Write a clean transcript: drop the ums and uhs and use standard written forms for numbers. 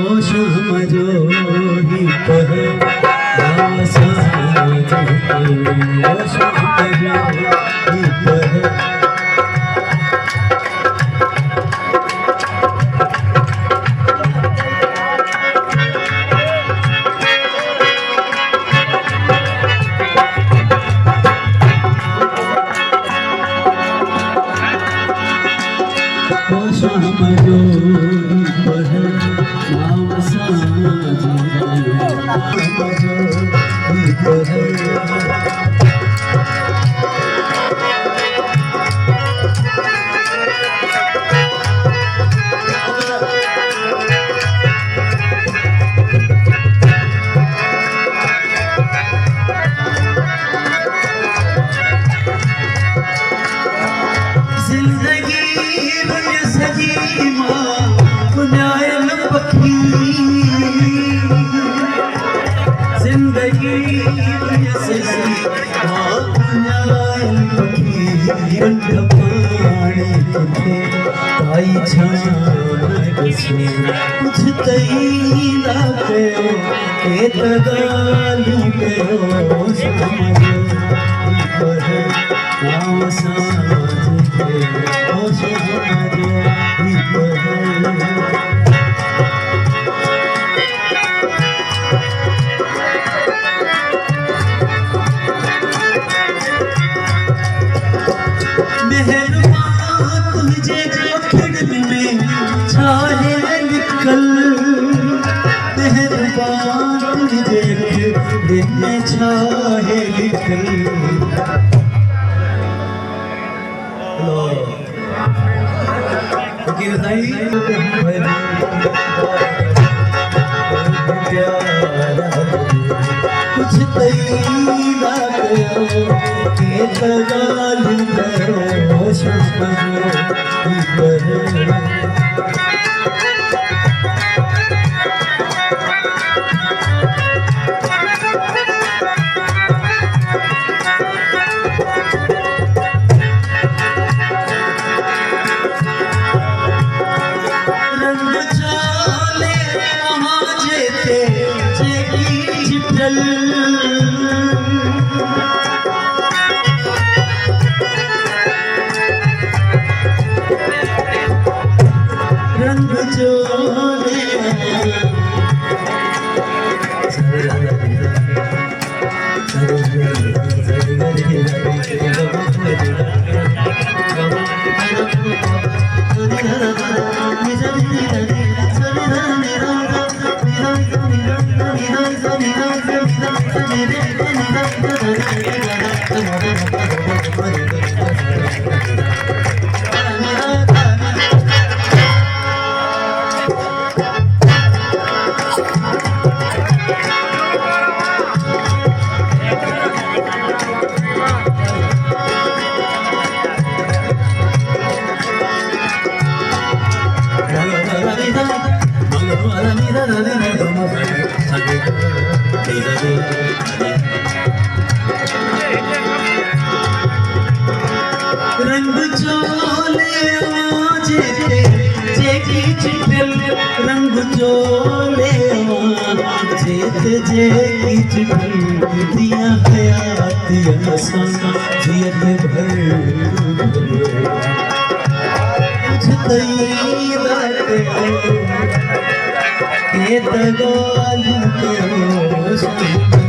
ओ श्याम जो ही कह आसान ओ श्याम जो ही कह कुछ तई ना कयो केत गालियूं कयो समझ पर नाम साज के ओ समझ छाहे लिखल फकीर साईं कुछ तई ना कयो केत गालियूं कयो रंग जो रंग चोले रंग चोले जेत जेकी चिठल दिया हयातिया सोना जियत भर कुछ तई बात केत गालियूं कयो